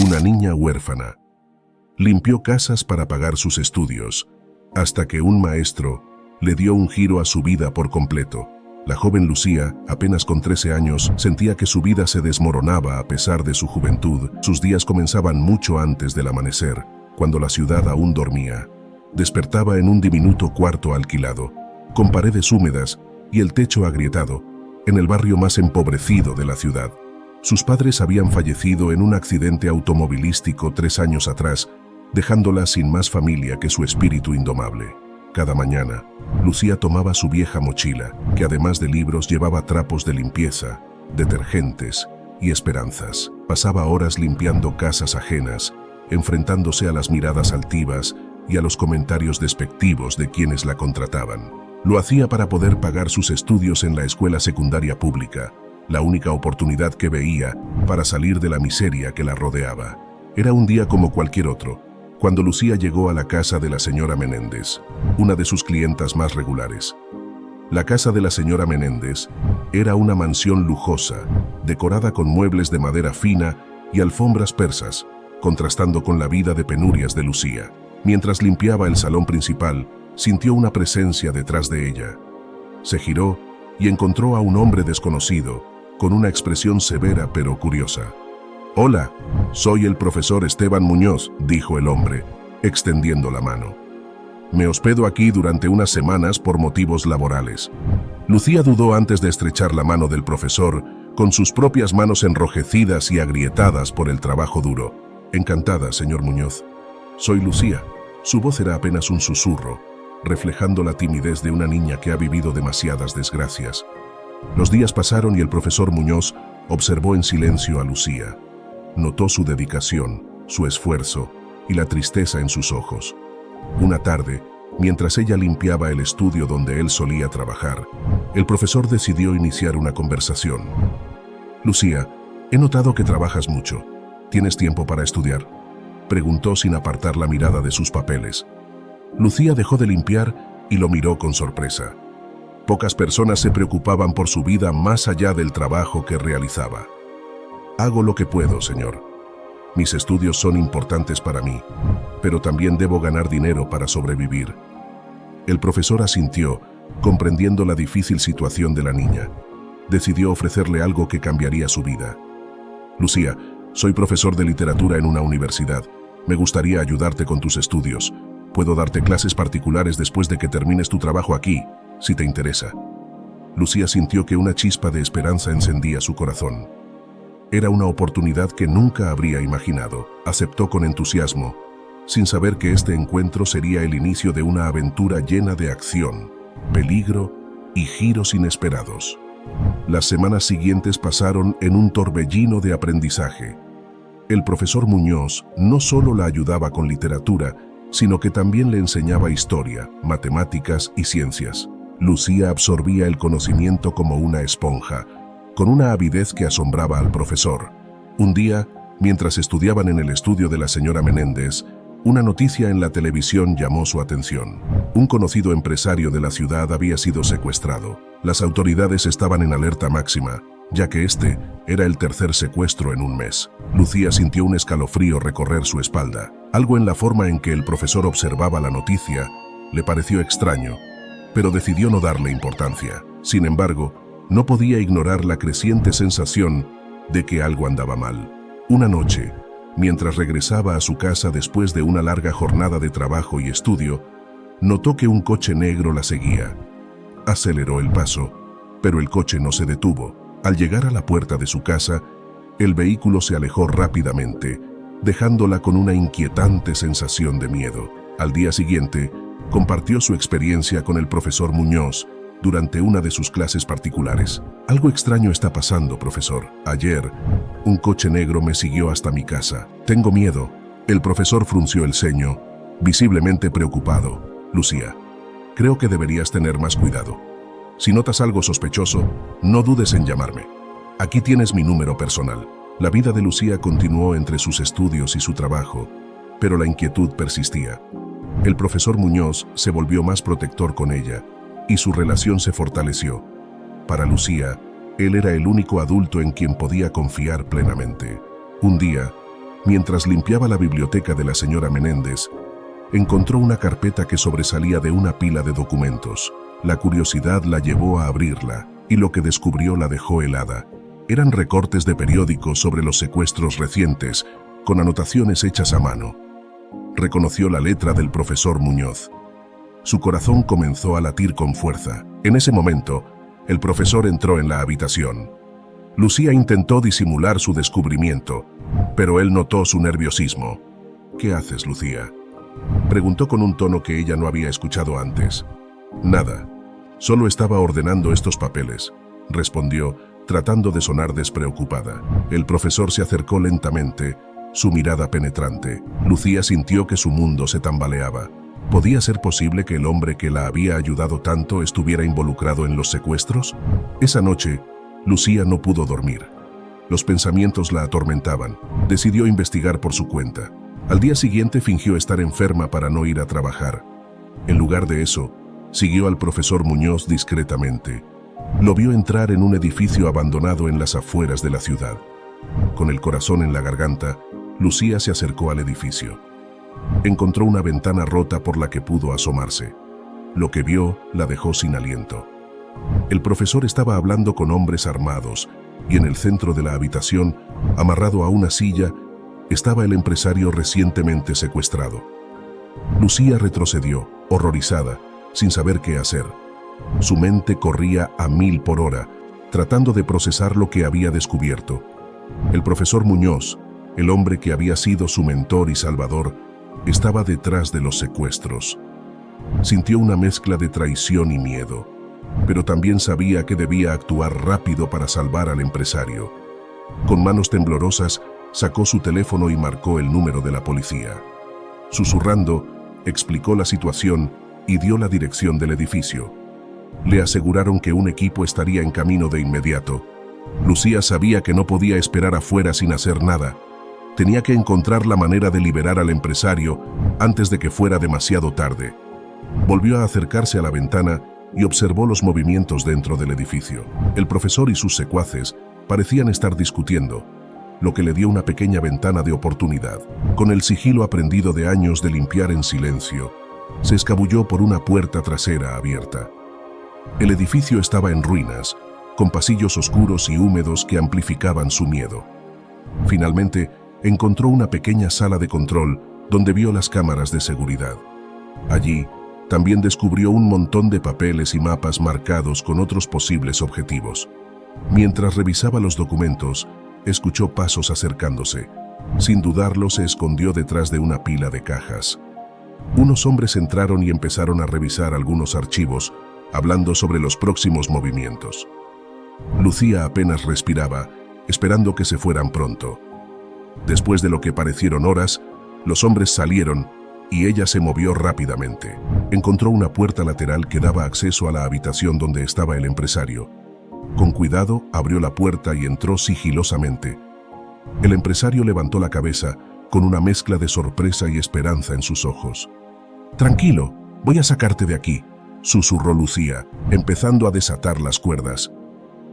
una niña huérfana. Limpió casas para pagar sus estudios, hasta que un maestro le dio un giro a su vida por completo. La joven Lucía, apenas con 13 años, sentía que su vida se desmoronaba a pesar de su juventud. Sus días comenzaban mucho antes del amanecer, cuando la ciudad aún dormía. Despertaba en un diminuto cuarto alquilado, con paredes húmedas y el techo agrietado, en el barrio más empobrecido de la ciudad. Sus padres habían fallecido en un accidente automovilístico 3 años atrás, dejándola sin más familia que su espíritu indomable. Cada mañana, Lucía tomaba su vieja mochila, que además de libros llevaba trapos de limpieza, detergentes y esperanzas. Pasaba horas limpiando casas ajenas, enfrentándose a las miradas altivas y a los comentarios despectivos de quienes la contrataban. Lo hacía para poder pagar sus estudios en la escuela secundaria pública, la única oportunidad que veía para salir de la miseria que la rodeaba. Era un día como cualquier otro, cuando Lucía llegó a la casa de la señora Menéndez, una de sus clientas más regulares. La casa de la señora Menéndez era una mansión lujosa, decorada con muebles de madera fina y alfombras persas, contrastando con la vida de penurias de Lucía. Mientras limpiaba el salón principal, sintió una presencia detrás de ella. Se giró y encontró a un hombre desconocido, con una expresión severa pero curiosa. «Hola, soy el profesor Esteban Muñoz», dijo el hombre, extendiendo la mano. «Me hospedo aquí durante unas semanas por motivos laborales». Lucía dudó antes de estrechar la mano del profesor, con sus propias manos enrojecidas y agrietadas por el trabajo duro. «Encantada, señor Muñoz. Soy Lucía». Su voz era apenas un susurro, reflejando la timidez de una niña que ha vivido demasiadas desgracias. Los días pasaron y el profesor Muñoz observó en silencio a Lucía. Notó su dedicación, su esfuerzo y la tristeza en sus ojos. Una tarde, mientras ella limpiaba el estudio donde él solía trabajar, el profesor decidió iniciar una conversación. «Lucía, he notado que trabajas mucho. ¿Tienes tiempo para estudiar?», preguntó sin apartar la mirada de sus papeles. Lucía dejó de limpiar y lo miró con sorpresa. Pocas personas se preocupaban por su vida más allá del trabajo que realizaba. «Hago lo que puedo, señor. Mis estudios son importantes para mí, pero también debo ganar dinero para sobrevivir». El profesor asintió, comprendiendo la difícil situación de la niña. Decidió ofrecerle algo que cambiaría su vida. «Lucía, soy profesor de literatura en una universidad. Me gustaría ayudarte con tus estudios. Puedo darte clases particulares después de que termines tu trabajo aquí, si te interesa». Lucía sintió que una chispa de esperanza encendía su corazón. Era una oportunidad que nunca habría imaginado. Aceptó con entusiasmo, sin saber que este encuentro sería el inicio de una aventura llena de acción, peligro y giros inesperados. Las semanas siguientes pasaron en un torbellino de aprendizaje. El profesor Muñoz no solo la ayudaba con literatura, sino que también le enseñaba historia, matemáticas y ciencias. Lucía absorbía el conocimiento como una esponja, con una avidez que asombraba al profesor. Un día, mientras estudiaban en el estudio de la señora Menéndez, una noticia en la televisión llamó su atención. Un conocido empresario de la ciudad había sido secuestrado. Las autoridades estaban en alerta máxima, ya que este era el tercer secuestro en un mes. Lucía sintió un escalofrío recorrer su espalda. Algo en la forma en que el profesor observaba la noticia le pareció extraño, pero decidió no darle importancia. Sin embargo, no podía ignorar la creciente sensación de que algo andaba mal. Una noche, mientras regresaba a su casa después de una larga jornada de trabajo y estudio, notó que un coche negro la seguía. Aceleró el paso, pero el coche no se detuvo. Al llegar a la puerta de su casa, el vehículo se alejó rápidamente, dejándola con una inquietante sensación de miedo. Al día siguiente, compartió su experiencia con el profesor Muñoz durante una de sus clases particulares. «Algo extraño está pasando, profesor. Ayer, un coche negro me siguió hasta mi casa. Tengo miedo». El profesor frunció el ceño, visiblemente preocupado. «Lucía, creo que deberías tener más cuidado. Si notas algo sospechoso, no dudes en llamarme. Aquí tienes mi número personal». La vida de Lucía continuó entre sus estudios y su trabajo, pero la inquietud persistía. El profesor Muñoz se volvió más protector con ella, y su relación se fortaleció. Para Lucía, él era el único adulto en quien podía confiar plenamente. Un día, Mientras limpiaba la biblioteca de la señora Menéndez, encontró una carpeta que sobresalía de una pila de documentos. La curiosidad la llevó a abrirla, y lo que descubrió la dejó helada. Eran recortes de periódicos sobre los secuestros recientes, con anotaciones hechas a mano. Reconoció la letra del profesor Muñoz. Su corazón comenzó a latir con fuerza. En ese momento, el profesor entró en la habitación. Lucía intentó disimular su descubrimiento, pero él notó su nerviosismo. «¿Qué haces, Lucía?», preguntó con un tono que ella no había escuchado antes. «Nada, solo estaba ordenando estos papeles», respondió, tratando de sonar despreocupada. El profesor se acercó lentamente, su mirada penetrante. Lucía sintió que su mundo se tambaleaba. ¿Podía ser posible que el hombre que la había ayudado tanto estuviera involucrado en los secuestros? Esa noche, Lucía no pudo dormir. Los pensamientos la atormentaban. Decidió investigar por su cuenta. Al día siguiente fingió estar enferma para no ir a trabajar. En lugar de eso, siguió al profesor Muñoz discretamente. Lo vio entrar en un edificio abandonado en las afueras de la ciudad. Con el corazón en la garganta, Lucía se acercó al edificio. Encontró una ventana rota por la que pudo asomarse. Lo que vio la dejó sin aliento. El profesor estaba hablando con hombres armados, y en el centro de la habitación, amarrado a una silla, estaba el empresario recientemente secuestrado. Lucía retrocedió, horrorizada, sin saber qué hacer. Su mente corría a 1000 por hora, tratando de procesar lo que había descubierto. El profesor Muñoz, el hombre que había sido su mentor y salvador, estaba detrás de los secuestros. Sintió una mezcla de traición y miedo, pero también sabía que debía actuar rápido para salvar al empresario. Con manos temblorosas, sacó su teléfono y marcó el número de la policía. Susurrando, explicó la situación y dio la dirección del edificio. Le aseguraron que un equipo estaría en camino de inmediato. Lucía sabía que no podía esperar afuera sin hacer nada. Tenía que encontrar la manera de liberar al empresario antes de que fuera demasiado tarde. Volvió a acercarse a la ventana y observó los movimientos dentro del edificio. El profesor y sus secuaces parecían estar discutiendo, lo que le dio una pequeña ventana de oportunidad. Con el sigilo aprendido de años de limpiar en silencio, se escabulló por una puerta trasera abierta. El edificio estaba en ruinas, con pasillos oscuros y húmedos que amplificaban su miedo. Finalmente, encontró una pequeña sala de control donde vio las cámaras de seguridad. Allí, también descubrió un montón de papeles y mapas marcados con otros posibles objetivos. Mientras revisaba los documentos, escuchó pasos acercándose. Sin dudarlo, se escondió detrás de una pila de cajas. Unos hombres entraron y empezaron a revisar algunos archivos, hablando sobre los próximos movimientos. Lucía apenas respiraba, esperando que se fueran pronto. Después de lo que parecieron horas, los hombres salieron y ella se movió rápidamente. Encontró una puerta lateral que daba acceso a la habitación donde estaba el empresario. Con cuidado, abrió la puerta y entró sigilosamente. El empresario levantó la cabeza con una mezcla de sorpresa y esperanza en sus ojos. «Tranquilo, voy a sacarte de aquí», susurró Lucía, empezando a desatar las cuerdas.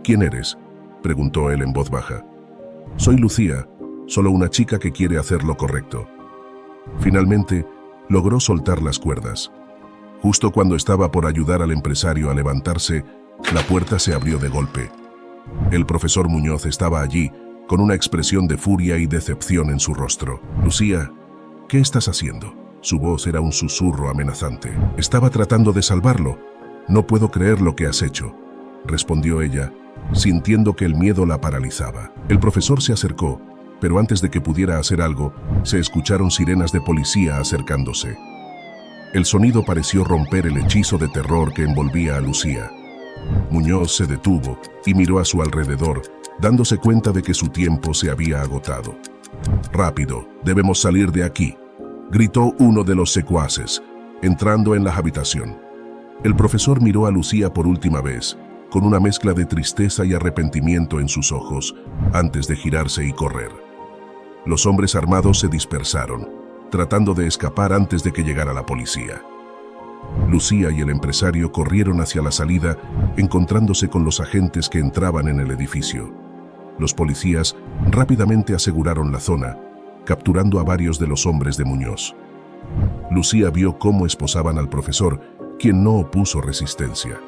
«¿Quién eres?», preguntó él en voz baja. «Soy Lucía, solo una chica que quiere hacer lo correcto». Finalmente, logró soltar las cuerdas. Justo cuando estaba por ayudar al empresario a levantarse, la puerta se abrió de golpe. El profesor Muñoz estaba allí, con una expresión de furia y decepción en su rostro. «Lucía, ¿qué estás haciendo?». Su voz era un susurro amenazante. «Estaba tratando de salvarlo. No puedo creer lo que has hecho», respondió ella, sintiendo que el miedo la paralizaba. El profesor se acercó, pero antes de que pudiera hacer algo, se escucharon sirenas de policía acercándose. El sonido pareció romper el hechizo de terror que envolvía a Lucía. Muñoz se detuvo y miró a su alrededor, dándose cuenta de que su tiempo se había agotado. «Rápido, debemos salir de aquí», gritó uno de los secuaces, entrando en la habitación. El profesor miró a Lucía por última vez, con una mezcla de tristeza y arrepentimiento en sus ojos, antes de girarse y correr. Los hombres armados se dispersaron, tratando de escapar antes de que llegara la policía. Lucía y el empresario corrieron hacia la salida, encontrándose con los agentes que entraban en el edificio. Los policías rápidamente aseguraron la zona, capturando a varios de los hombres de Muñoz. Lucía vio cómo esposaban al profesor, quien no opuso resistencia.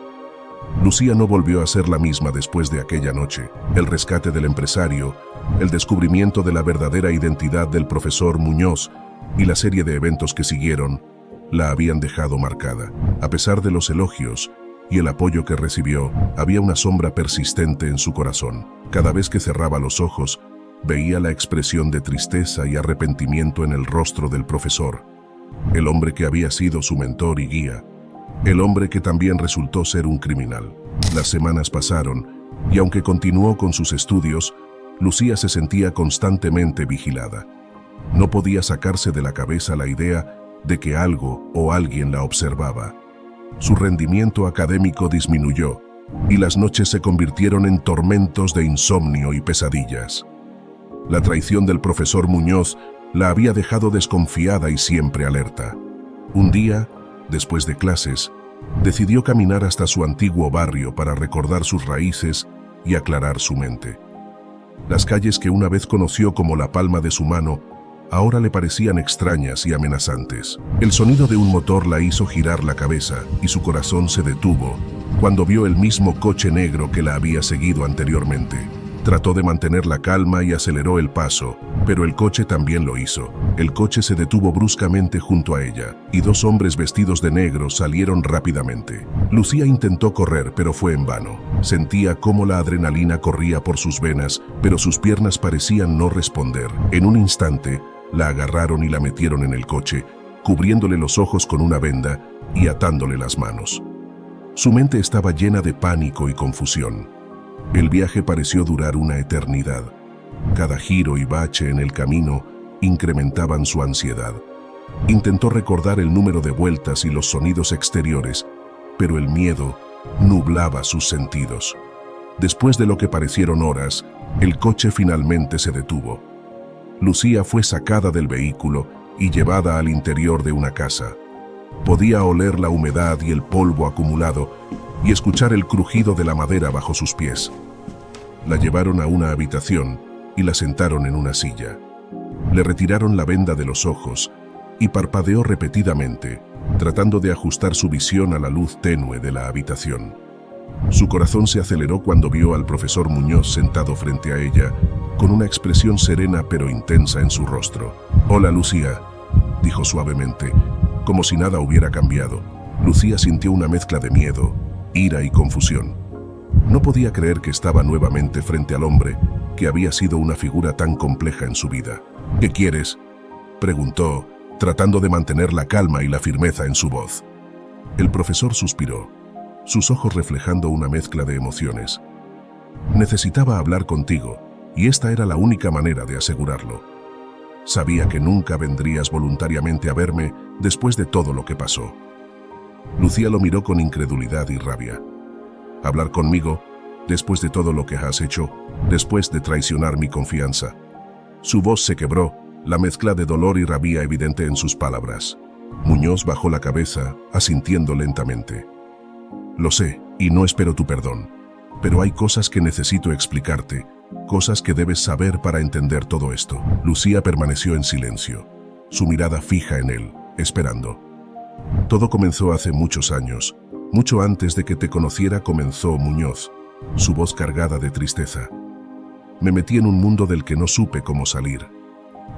Lucía no volvió a ser la misma después de aquella noche. El rescate del empresario, el descubrimiento de la verdadera identidad del profesor Muñoz y la serie de eventos que siguieron la habían dejado marcada. A pesar de los elogios y el apoyo que recibió, había una sombra persistente en su corazón. Cada vez que cerraba los ojos, veía la expresión de tristeza y arrepentimiento en el rostro del profesor, el hombre que había sido su mentor y guía, el hombre que también resultó ser un criminal. Las semanas pasaron, y aunque continuó con sus estudios, Lucía se sentía constantemente vigilada. No podía sacarse de la cabeza la idea de que algo o alguien la observaba. Su rendimiento académico disminuyó, y las noches se convirtieron en tormentos de insomnio y pesadillas. La traición del profesor Muñoz la había dejado desconfiada y siempre alerta. Un día, después de clases, decidió caminar hasta su antiguo barrio para recordar sus raíces y aclarar su mente. Las calles que una vez conoció como la palma de su mano, ahora le parecían extrañas y amenazantes. El sonido de un motor la hizo girar la cabeza y su corazón se detuvo cuando vio el mismo coche negro que la había seguido anteriormente. Trató de mantener la calma y aceleró el paso, pero el coche también lo hizo. El coche se detuvo bruscamente junto a ella, y dos hombres vestidos de negro salieron rápidamente. Lucía intentó correr, pero fue en vano. Sentía cómo la adrenalina corría por sus venas, pero sus piernas parecían no responder. En un instante, la agarraron y la metieron en el coche, cubriéndole los ojos con una venda y atándole las manos. Su mente estaba llena de pánico y confusión. El viaje pareció durar una eternidad. Cada giro y bache en el camino incrementaban su ansiedad. Intentó recordar el número de vueltas y los sonidos exteriores, pero el miedo nublaba sus sentidos. Después de lo que parecieron horas, el coche finalmente se detuvo. Lucía fue sacada del vehículo y llevada al interior de una casa. Podía oler la humedad y el polvo acumulado y escuchar el crujido de la madera bajo sus pies. La llevaron a una habitación y la sentaron en una silla. Le retiraron la venda de los ojos y parpadeó repetidamente, tratando de ajustar su visión a la luz tenue de la habitación. Su corazón se aceleró cuando vio al profesor Muñoz sentado frente a ella, con una expresión serena pero intensa en su rostro. «Hola, Lucía», dijo suavemente, como si nada hubiera cambiado. Lucía sintió una mezcla de miedo, ira y confusión. No podía creer que estaba nuevamente frente al hombre que había sido una figura tan compleja en su vida. «¿Qué quieres?», preguntó, tratando de mantener la calma y la firmeza en su voz. El profesor suspiró, sus ojos reflejando una mezcla de emociones. «Necesitaba hablar contigo, y esta era la única manera de asegurarlo. Sabía que nunca vendrías voluntariamente a verme después de todo lo que pasó». Lucía lo miró con incredulidad y rabia. «¿Hablar conmigo? Después de todo lo que has hecho, después de traicionar mi confianza». Su voz se quebró, la mezcla de dolor y rabia evidente en sus palabras. Muñoz bajó la cabeza, asintiendo lentamente. «Lo sé, y no espero tu perdón. Pero hay cosas que necesito explicarte, cosas que debes saber para entender todo esto». Lucía permaneció en silencio, su mirada fija en él, esperando. «Todo comenzó hace muchos años. Mucho antes de que te conociera comenzó Muñoz», su voz cargada de tristeza. «Me metí en un mundo del que no supe cómo salir.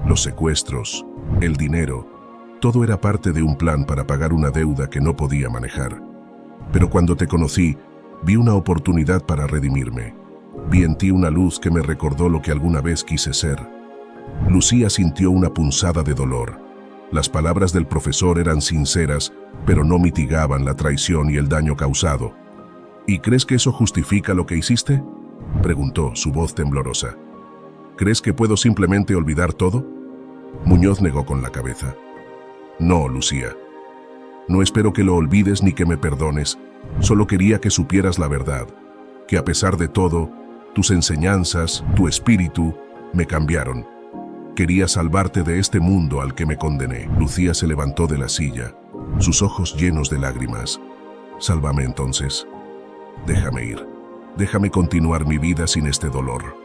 Los secuestros, el dinero, todo era parte de un plan para pagar una deuda que no podía manejar. Pero cuando te conocí, vi una oportunidad para redimirme. Vi en ti una luz que me recordó lo que alguna vez quise ser». Lucía sintió una punzada de dolor. Las palabras del profesor eran sinceras, pero no mitigaban la traición y el daño causado. «¿Y crees que eso justifica lo que hiciste?», preguntó, su voz temblorosa. «¿Crees que puedo simplemente olvidar todo?». Muñoz negó con la cabeza. «No, Lucía. No espero que lo olvides ni que me perdones. Solo quería que supieras la verdad, que a pesar de todo, tus enseñanzas, tu espíritu, me cambiaron. Quería salvarte de este mundo al que me condené». Lucía se levantó de la silla, sus ojos llenos de lágrimas. «Sálvame entonces. Déjame ir. Déjame continuar mi vida sin este dolor».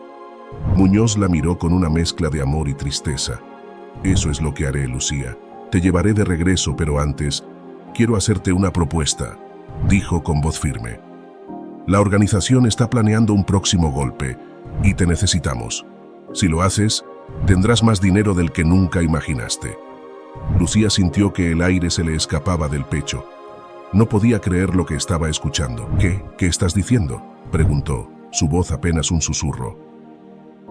Muñoz la miró con una mezcla de amor y tristeza. Eso es lo que haré, Lucía. Te llevaré de regreso, pero antes, quiero hacerte una propuesta, dijo con voz firme. La organización está planeando un próximo golpe y te necesitamos. Si lo haces, tendrás más dinero del que nunca imaginaste. Lucía sintió que el aire se le escapaba del pecho. No podía creer lo que estaba escuchando. ¿Qué estás diciendo?, preguntó, su voz apenas un susurro.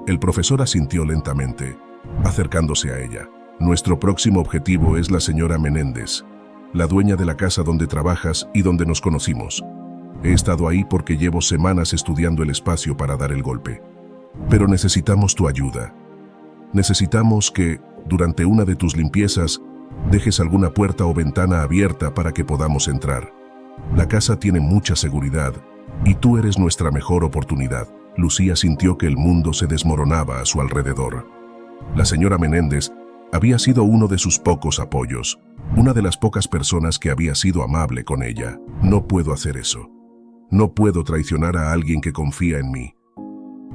El profesor asintió lentamente, acercándose a ella. Nuestro próximo objetivo es la señora Menéndez, la dueña de la casa donde trabajas y donde nos conocimos. He estado ahí porque llevo semanas estudiando el espacio para dar el golpe. Pero necesitamos tu ayuda. Necesitamos que, durante una de tus limpiezas, dejes alguna puerta o ventana abierta para que podamos entrar. La casa tiene mucha seguridad y tú eres nuestra mejor oportunidad. Lucía sintió que el mundo se desmoronaba a su alrededor. La señora Menéndez había sido uno de sus pocos apoyos, una de las pocas personas que había sido amable con ella. No puedo hacer eso. No puedo traicionar a alguien que confía en mí.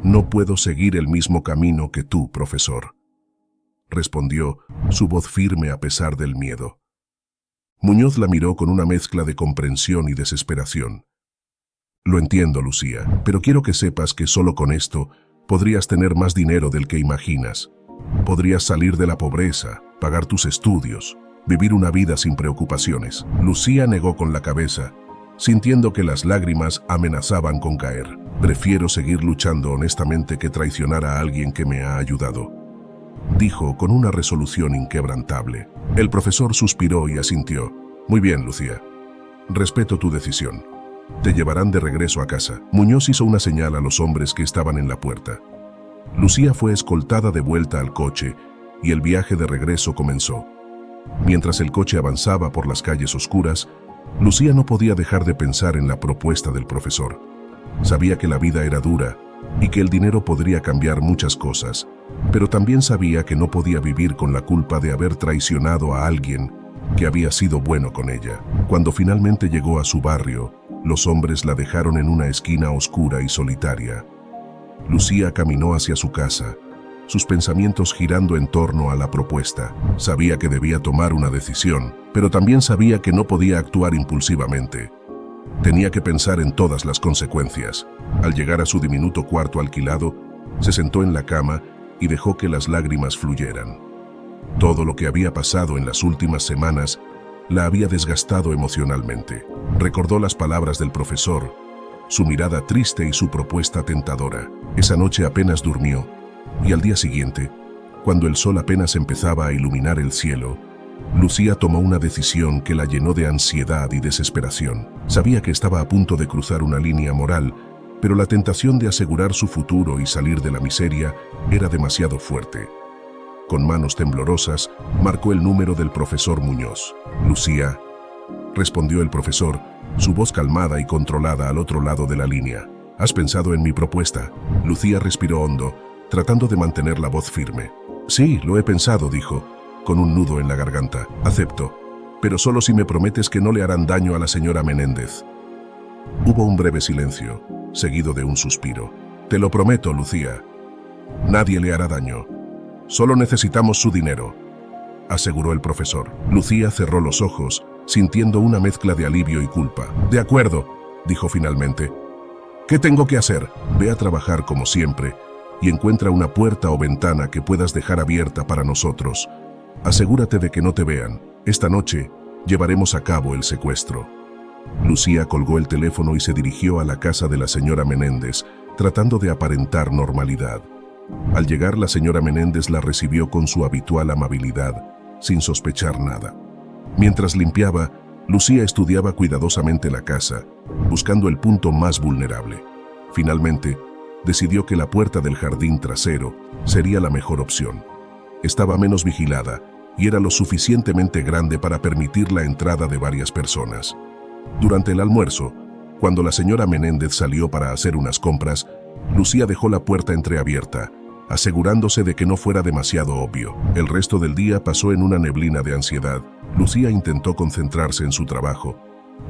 No puedo seguir el mismo camino que tú, profesor, respondió, su voz firme a pesar del miedo. Muñoz la miró con una mezcla de comprensión y desesperación. Lo entiendo, Lucía, pero quiero que sepas que solo con esto podrías tener más dinero del que imaginas. Podrías salir de la pobreza, pagar tus estudios, vivir una vida sin preocupaciones. Lucía negó con la cabeza, sintiendo que las lágrimas amenazaban con caer. Prefiero seguir luchando honestamente que traicionar a alguien que me ha ayudado, dijo con una resolución inquebrantable. El profesor suspiró y asintió. Muy bien, Lucía. Respeto tu decisión. Te llevarán de regreso a casa. Muñoz hizo una señal a los hombres que estaban en la puerta. Lucía fue escoltada de vuelta al coche y el viaje de regreso comenzó. Mientras el coche avanzaba por las calles oscuras, Lucía no podía dejar de pensar en la propuesta del profesor. Sabía que la vida era dura y que el dinero podría cambiar muchas cosas, pero también sabía que no podía vivir con la culpa de haber traicionado a alguien que había sido bueno con ella. Cuando finalmente llegó a su barrio, los hombres la dejaron en una esquina oscura y solitaria. Lucía caminó hacia su casa, sus pensamientos girando en torno a la propuesta. Sabía que debía tomar una decisión, pero también sabía que no podía actuar impulsivamente. Tenía que pensar en todas las consecuencias. Al llegar a su diminuto cuarto alquilado, se sentó en la cama y dejó que las lágrimas fluyeran. Todo lo que había pasado en las últimas semanas la había desgastado emocionalmente. Recordó las palabras del profesor, su mirada triste y su propuesta tentadora. Esa noche apenas durmió, y al día siguiente, cuando el sol apenas empezaba a iluminar el cielo, Lucía tomó una decisión que la llenó de ansiedad y desesperación. Sabía que estaba a punto de cruzar una línea moral, pero la tentación de asegurar su futuro y salir de la miseria era demasiado fuerte. Con manos temblorosas, marcó el número del profesor Muñoz. Lucía, respondió el profesor, su voz calmada y controlada al otro lado de la línea. ¿Has pensado en mi propuesta? Lucía respiró hondo, tratando de mantener la voz firme. Sí, lo he pensado, dijo, con un nudo en la garganta. Acepto, pero solo si me prometes que no le harán daño a la señora Menéndez. Hubo un breve silencio, seguido de un suspiro. Te lo prometo, Lucía. Nadie le hará daño. Solo necesitamos su dinero, aseguró el profesor. Lucía cerró los ojos, sintiendo una mezcla de alivio y culpa. De acuerdo, dijo finalmente. ¿Qué tengo que hacer? Ve a trabajar como siempre y encuentra una puerta o ventana que puedas dejar abierta para nosotros. Asegúrate de que no te vean. Esta noche llevaremos a cabo el secuestro. Lucía colgó el teléfono y se dirigió a la casa de la señora Menéndez, tratando de aparentar normalidad. Al llegar, la señora Menéndez la recibió con su habitual amabilidad, sin sospechar nada. Mientras limpiaba, Lucía estudiaba cuidadosamente la casa, buscando el punto más vulnerable. Finalmente, decidió que la puerta del jardín trasero sería la mejor opción. Estaba menos vigilada y era lo suficientemente grande para permitir la entrada de varias personas. Durante el almuerzo, cuando la señora Menéndez salió para hacer unas compras, Lucía dejó la puerta entreabierta, asegurándose de que no fuera demasiado obvio. El resto del día pasó en una neblina de ansiedad. Lucía intentó concentrarse en su trabajo,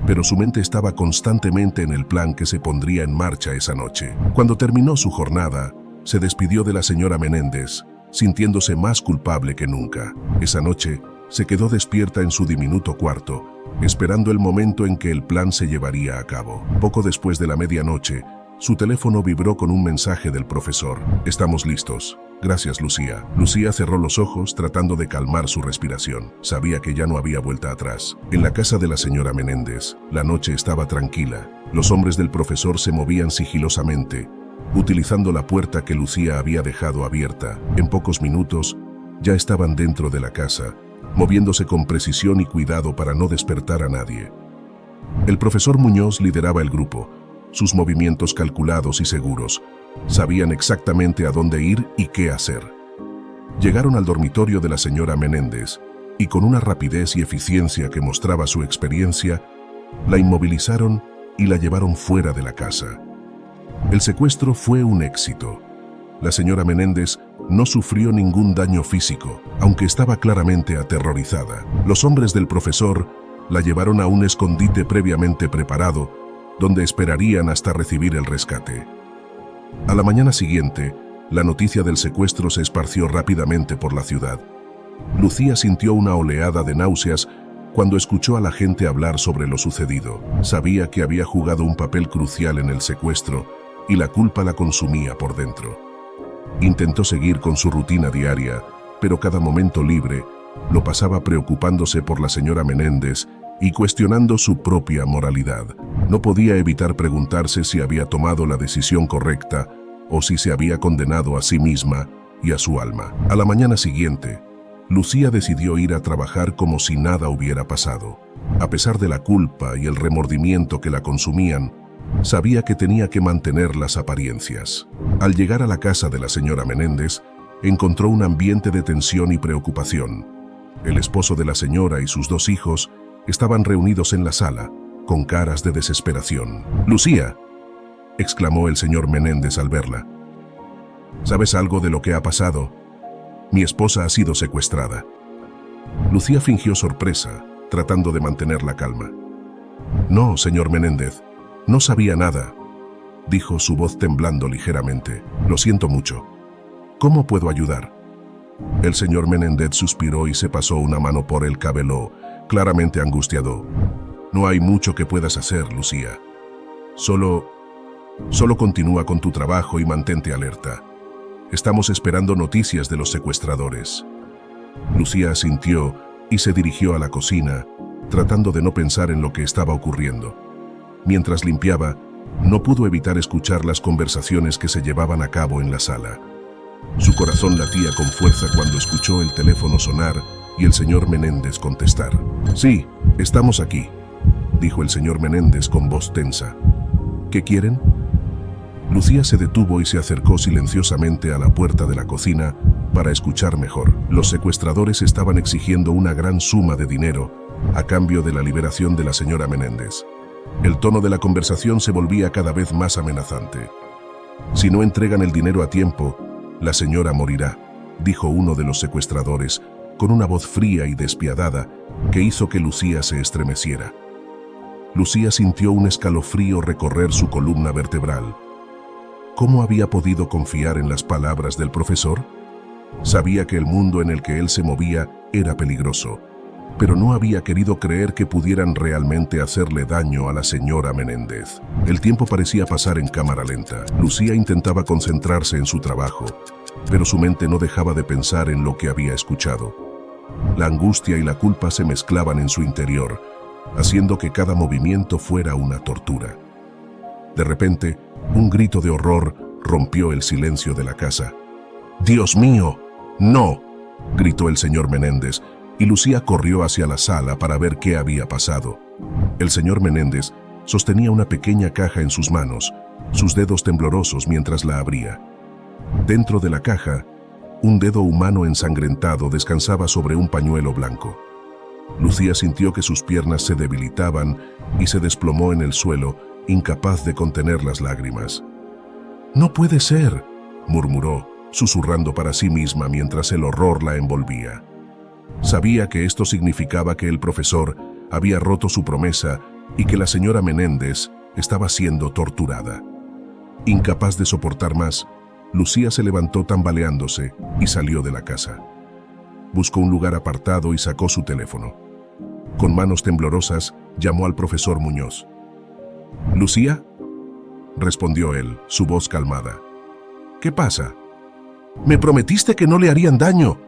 pero su mente estaba constantemente en el plan que se pondría en marcha esa noche. Cuando terminó su jornada, se despidió de la señora Menéndez sintiéndose más culpable que nunca. Esa noche, se quedó despierta en su diminuto cuarto, esperando el momento en que el plan se llevaría a cabo. Poco después de la medianoche, su teléfono vibró con un mensaje del profesor. «Estamos listos. Gracias, Lucía». Lucía cerró los ojos tratando de calmar su respiración. Sabía que ya no había vuelta atrás. En la casa de la señora Menéndez, la noche estaba tranquila. Los hombres del profesor se movían sigilosamente, utilizando la puerta que Lucía había dejado abierta. En pocos minutos, ya estaban dentro de la casa, moviéndose con precisión y cuidado para no despertar a nadie. El profesor Muñoz lideraba el grupo. Sus movimientos calculados y seguros. Sabían exactamente a dónde ir y qué hacer. Llegaron al dormitorio de la señora Menéndez y con una rapidez y eficiencia que mostraba su experiencia, la inmovilizaron y la llevaron fuera de la casa. El secuestro fue un éxito. La señora Menéndez no sufrió ningún daño físico, aunque estaba claramente aterrorizada. Los hombres del profesor la llevaron a un escondite previamente preparado, donde esperarían hasta recibir el rescate. A la mañana siguiente, la noticia del secuestro se esparció rápidamente por la ciudad. Lucía sintió una oleada de náuseas cuando escuchó a la gente hablar sobre lo sucedido. Sabía que había jugado un papel crucial en el secuestro y la culpa la consumía por dentro. Intentó seguir con su rutina diaria, pero cada momento libre lo pasaba preocupándose por la señora Menéndez y cuestionando su propia moralidad. No podía evitar preguntarse si había tomado la decisión correcta o si se había condenado a sí misma y a su alma. A la mañana siguiente, Lucía decidió ir a trabajar como si nada hubiera pasado. A pesar de la culpa y el remordimiento que la consumían, sabía que tenía que mantener las apariencias. Al llegar a la casa de la señora Menéndez, encontró un ambiente de tensión y preocupación. El esposo de la señora y sus 2 hijos estaban reunidos en la sala, con caras de desesperación. «Lucía», exclamó el señor Menéndez al verla. «¿Sabes algo de lo que ha pasado? Mi esposa ha sido secuestrada». Lucía fingió sorpresa, tratando de mantener la calma. «No, señor Menéndez, no sabía nada», dijo su voz temblando ligeramente. «Lo siento mucho. ¿Cómo puedo ayudar?» El señor Menéndez suspiró y se pasó una mano por el cabello, claramente angustiado. «No hay mucho que puedas hacer, Lucía. Solo continúa con tu trabajo y mantente alerta. Estamos esperando noticias de los secuestradores». Lucía asintió y se dirigió a la cocina, tratando de no pensar en lo que estaba ocurriendo. Mientras limpiaba, no pudo evitar escuchar las conversaciones que se llevaban a cabo en la sala. Su corazón latía con fuerza cuando escuchó el teléfono sonar y el señor Menéndez contestar. «Sí, estamos aquí», dijo el señor Menéndez con voz tensa. «¿Qué quieren?» Lucía se detuvo y se acercó silenciosamente a la puerta de la cocina para escuchar mejor. Los secuestradores estaban exigiendo una gran suma de dinero a cambio de la liberación de la señora Menéndez. El tono de la conversación se volvía cada vez más amenazante. «Si no entregan el dinero a tiempo, la señora morirá», dijo uno de los secuestradores, con una voz fría y despiadada que hizo que Lucía se estremeciera. Lucía sintió un escalofrío recorrer su columna vertebral. ¿Cómo había podido confiar en las palabras del profesor? Sabía que el mundo en el que él se movía era peligroso, pero no había querido creer que pudieran realmente hacerle daño a la señora Menéndez. El tiempo parecía pasar en cámara lenta. Lucía intentaba concentrarse en su trabajo, pero su mente no dejaba de pensar en lo que había escuchado. La angustia y la culpa se mezclaban en su interior, haciendo que cada movimiento fuera una tortura. De repente, un grito de horror rompió el silencio de la casa. «¡Dios mío! ¡No!», gritó el señor Menéndez, y Lucía corrió hacia la sala para ver qué había pasado. El señor Menéndez sostenía una pequeña caja en sus manos, sus dedos temblorosos mientras la abría. Dentro de la caja, un dedo humano ensangrentado descansaba sobre un pañuelo blanco. Lucía sintió que sus piernas se debilitaban y se desplomó en el suelo, incapaz de contener las lágrimas. «¡No puede ser!», murmuró, susurrando para sí misma mientras el horror la envolvía. Sabía que esto significaba que el profesor había roto su promesa y que la señora Menéndez estaba siendo torturada. Incapaz de soportar más, Lucía se levantó tambaleándose y salió de la casa. Buscó un lugar apartado y sacó su teléfono. Con manos temblorosas, llamó al profesor Muñoz. «¿Lucía?», respondió él, su voz calmada. «¿Qué pasa?». «Me prometiste que no le harían daño»,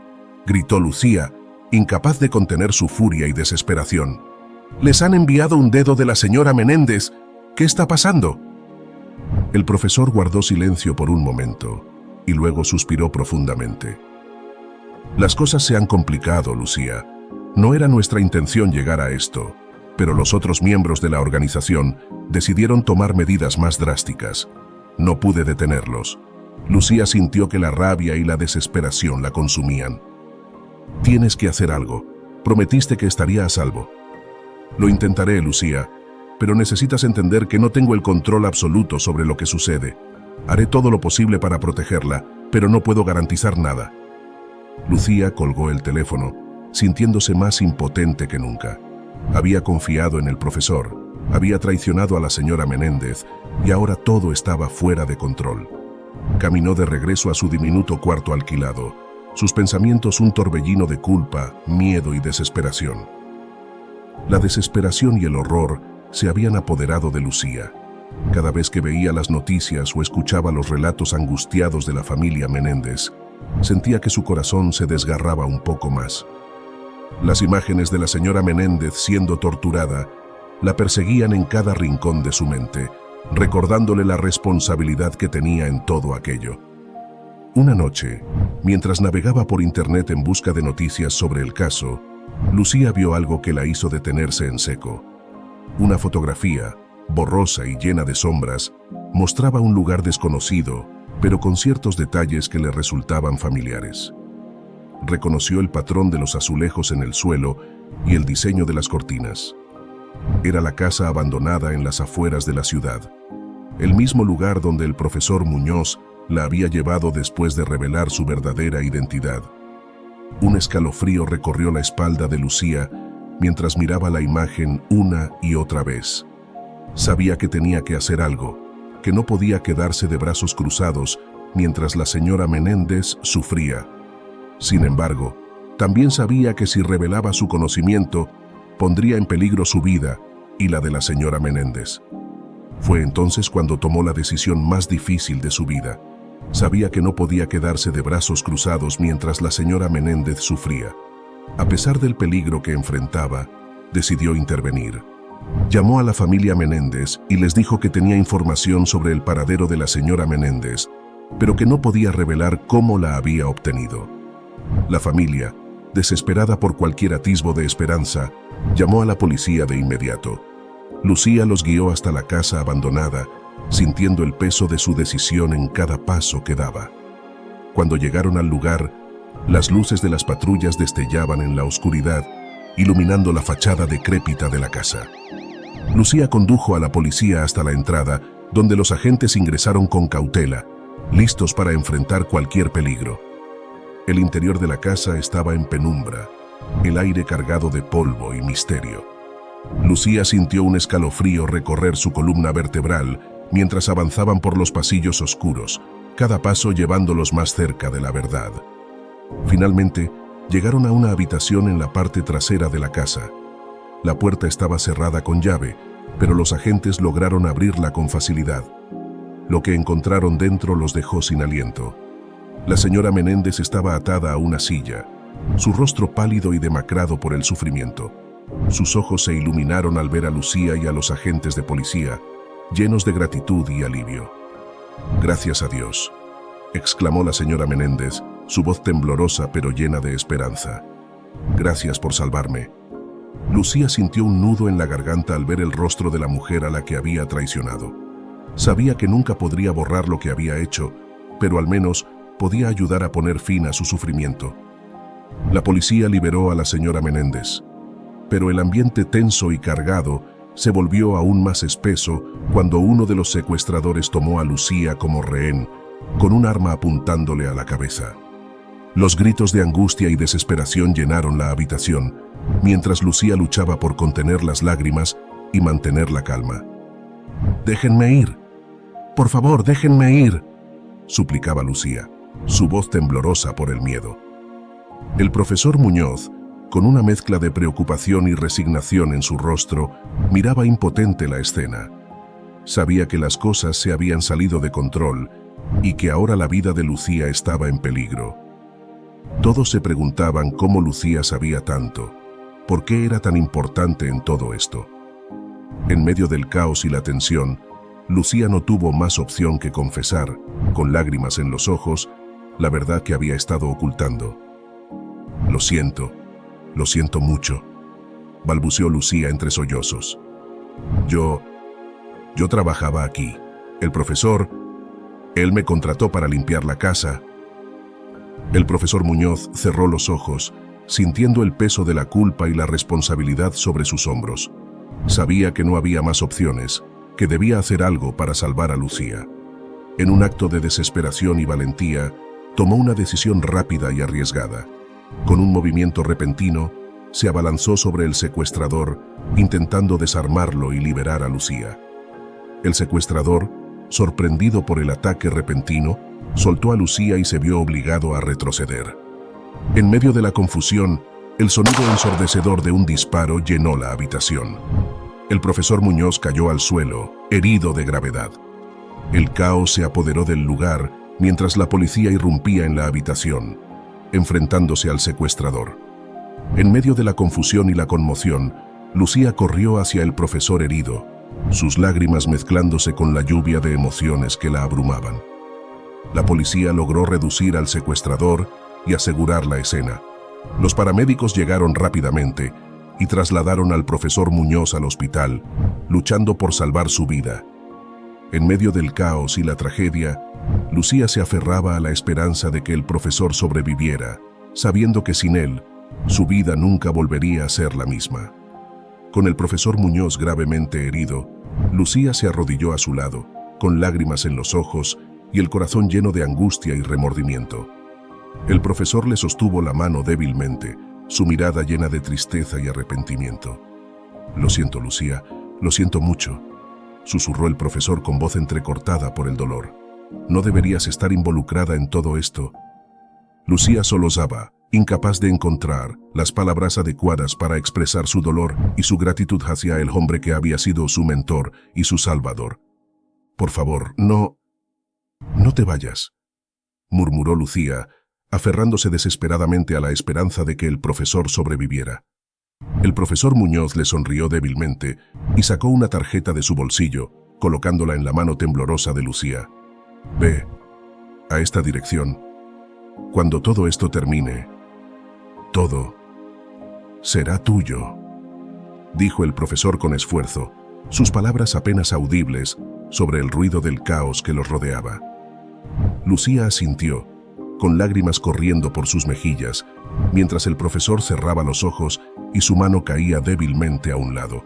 gritó Lucía, incapaz de contener su furia y desesperación. «Les han enviado un dedo de la señora Menéndez. ¿Qué está pasando?». El profesor guardó silencio por un momento y luego suspiró profundamente. «Las cosas se han complicado, Lucía. No era nuestra intención llegar a esto, pero los otros miembros de la organización decidieron tomar medidas más drásticas. No pude detenerlos». Lucía sintió que la rabia y la desesperación la consumían. «Tienes que hacer algo. Prometiste que estaría a salvo». «Lo intentaré, Lucía, pero necesitas entender que no tengo el control absoluto sobre lo que sucede. Haré todo lo posible para protegerla, pero no puedo garantizar nada». Lucía colgó el teléfono, sintiéndose más impotente que nunca. Había confiado en el profesor, había traicionado a la señora Menéndez y ahora todo estaba fuera de control. Caminó de regreso a su diminuto cuarto alquilado, sus pensamientos un torbellino de culpa, miedo y desesperación. La desesperación y el horror se habían apoderado de Lucía. Cada vez que veía las noticias o escuchaba los relatos angustiados de la familia Menéndez, sentía que su corazón se desgarraba un poco más. Las imágenes de la señora Menéndez siendo torturada la perseguían en cada rincón de su mente, recordándole la responsabilidad que tenía en todo aquello. Una noche, mientras navegaba por internet en busca de noticias sobre el caso, Lucía vio algo que la hizo detenerse en seco. Una fotografía, borrosa y llena de sombras, mostraba un lugar desconocido, pero con ciertos detalles que le resultaban familiares. Reconoció el patrón de los azulejos en el suelo y el diseño de las cortinas. Era la casa abandonada en las afueras de la ciudad, el mismo lugar donde el profesor Muñoz la había llevado después de revelar su verdadera identidad. Un escalofrío recorrió la espalda de Lucía mientras miraba la imagen una y otra vez. Sabía que tenía que hacer algo, que no podía quedarse de brazos cruzados mientras la señora Menéndez sufría. Sin embargo, también sabía que si revelaba su conocimiento, pondría en peligro su vida y la de la señora Menéndez. Fue entonces cuando tomó la decisión más difícil de su vida. Sabía que no podía quedarse de brazos cruzados mientras la señora Menéndez sufría. A pesar del peligro que enfrentaba, decidió intervenir. Llamó a la familia Menéndez y les dijo que tenía información sobre el paradero de la señora Menéndez, pero que no podía revelar cómo la había obtenido. La familia, desesperada por cualquier atisbo de esperanza, llamó a la policía de inmediato. Lucía los guió hasta la casa abandonada, sintiendo el peso de su decisión en cada paso que daba. Cuando llegaron al lugar, las luces de las patrullas destellaban en la oscuridad, iluminando la fachada decrépita de la casa. Lucía condujo a la policía hasta la entrada, donde los agentes ingresaron con cautela, listos para enfrentar cualquier peligro. El interior de la casa estaba en penumbra, el aire cargado de polvo y misterio. Lucía sintió un escalofrío recorrer su columna vertebral mientras avanzaban por los pasillos oscuros, cada paso llevándolos más cerca de la verdad. Finalmente, llegaron a una habitación en la parte trasera de la casa. La puerta estaba cerrada con llave, pero los agentes lograron abrirla con facilidad. Lo que encontraron dentro los dejó sin aliento. La señora Menéndez estaba atada a una silla, su rostro pálido y demacrado por el sufrimiento. Sus ojos se iluminaron al ver a Lucía y a los agentes de policía, llenos de gratitud y alivio. «Gracias a Dios», exclamó la señora Menéndez, su voz temblorosa pero llena de esperanza. «Gracias por salvarme». Lucía sintió un nudo en la garganta al ver el rostro de la mujer a la que había traicionado. Sabía que nunca podría borrar lo que había hecho, pero al menos podía ayudar a poner fin a su sufrimiento. La policía liberó a la señora Menéndez, pero el ambiente tenso y cargado se volvió aún más espeso cuando uno de los secuestradores tomó a Lucía como rehén, con un arma apuntándole a la cabeza. Los gritos de angustia y desesperación llenaron la habitación, mientras Lucía luchaba por contener las lágrimas y mantener la calma. «Déjenme ir. Por favor, déjenme ir», suplicaba Lucía, su voz temblorosa por el miedo. El profesor Muñoz, con una mezcla de preocupación y resignación en su rostro, miraba impotente la escena. Sabía que las cosas se habían salido de control y que ahora la vida de Lucía estaba en peligro. Todos se preguntaban cómo Lucía sabía tanto, por qué era tan importante en todo esto. En medio del caos y la tensión, Lucía no tuvo más opción que confesar, con lágrimas en los ojos, la verdad que había estado ocultando. Lo siento mucho, balbuceó Lucía entre sollozos. Yo trabajaba aquí. El profesor, él me contrató para limpiar la casa. El profesor Muñoz cerró los ojos, sintiendo el peso de la culpa y la responsabilidad sobre sus hombros. Sabía que no había más opciones, que debía hacer algo para salvar a Lucía. En un acto de desesperación y valentía, tomó una decisión rápida y arriesgada. Con un movimiento repentino, se abalanzó sobre el secuestrador, intentando desarmarlo y liberar a Lucía. El secuestrador, sorprendido por el ataque repentino, soltó a Lucía y se vio obligado a retroceder. En medio de la confusión, el sonido ensordecedor de un disparo llenó la habitación. El profesor Muñoz cayó al suelo, herido de gravedad. El caos se apoderó del lugar mientras la policía irrumpía en la habitación, enfrentándose al secuestrador. En medio de la confusión y la conmoción, Lucía corrió hacia el profesor herido, sus lágrimas mezclándose con la lluvia de emociones que la abrumaban. La policía logró reducir al secuestrador y asegurar la escena. Los paramédicos llegaron rápidamente y trasladaron al profesor Muñoz al hospital, luchando por salvar su vida. En medio del caos y la tragedia, Lucía se aferraba a la esperanza de que el profesor sobreviviera, sabiendo que sin él, su vida nunca volvería a ser la misma. Con el profesor Muñoz gravemente herido, Lucía se arrodilló a su lado, con lágrimas en los ojos y el corazón lleno de angustia y remordimiento. El profesor le sostuvo la mano débilmente, su mirada llena de tristeza y arrepentimiento. «Lo siento, Lucía, lo siento mucho», susurró el profesor con voz entrecortada por el dolor. «No deberías estar involucrada en todo esto». Lucía sollozaba, incapaz de encontrar las palabras adecuadas para expresar su dolor y su gratitud hacia el hombre que había sido su mentor y su salvador. «Por favor, no te vayas», murmuró Lucía, aferrándose desesperadamente a la esperanza de que el profesor sobreviviera. El profesor Muñoz le sonrió débilmente y sacó una tarjeta de su bolsillo, colocándola en la mano temblorosa de Lucía. «Ve a esta dirección. Cuando todo esto termine, todo será tuyo», dijo el profesor con esfuerzo, sus palabras apenas audibles sobre el ruido del caos que los rodeaba. Lucía asintió, con lágrimas corriendo por sus mejillas, mientras el profesor cerraba los ojos y su mano caía débilmente a un lado.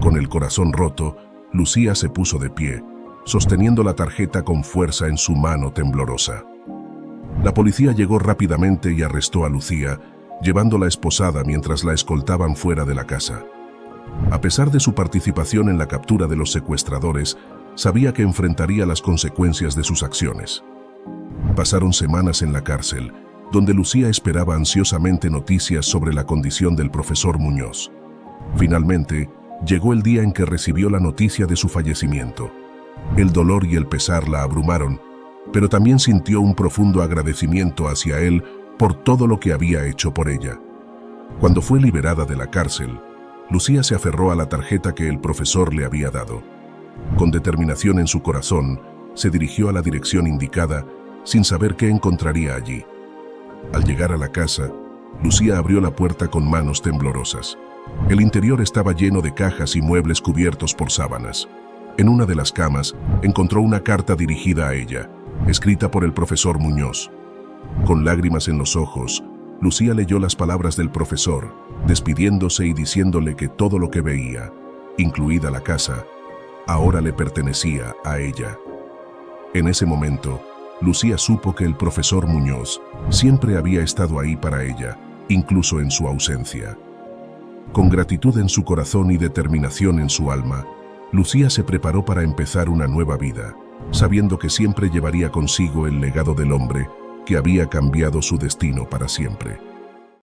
Con el corazón roto, Lucía se puso de pie, sosteniendo la tarjeta con fuerza en su mano temblorosa. La policía llegó rápidamente y arrestó a Lucía, llevándola esposada mientras la escoltaban fuera de la casa. A pesar de su participación en la captura de los secuestradores, sabía que enfrentaría las consecuencias de sus acciones. Pasaron semanas en la cárcel, donde Lucía esperaba ansiosamente noticias sobre la condición del profesor Muñoz. Finalmente, llegó el día en que recibió la noticia de su fallecimiento. El dolor y el pesar la abrumaron, pero también sintió un profundo agradecimiento hacia él por todo lo que había hecho por ella. Cuando fue liberada de la cárcel, Lucía se aferró a la tarjeta que el profesor le había dado. Con determinación en su corazón, se dirigió a la dirección indicada, sin saber qué encontraría allí. Al llegar a la casa, Lucía abrió la puerta con manos temblorosas. El interior estaba lleno de cajas y muebles cubiertos por sábanas. En una de las camas, encontró una carta dirigida a ella, escrita por el profesor Muñoz. Con lágrimas en los ojos, Lucía leyó las palabras del profesor, despidiéndose y diciéndole que todo lo que veía, incluida la casa, ahora le pertenecía a ella. En ese momento, Lucía supo que el profesor Muñoz siempre había estado ahí para ella, incluso en su ausencia. Con gratitud en su corazón y determinación en su alma, Lucía se preparó para empezar una nueva vida, sabiendo que siempre llevaría consigo el legado del hombre que había cambiado su destino para siempre.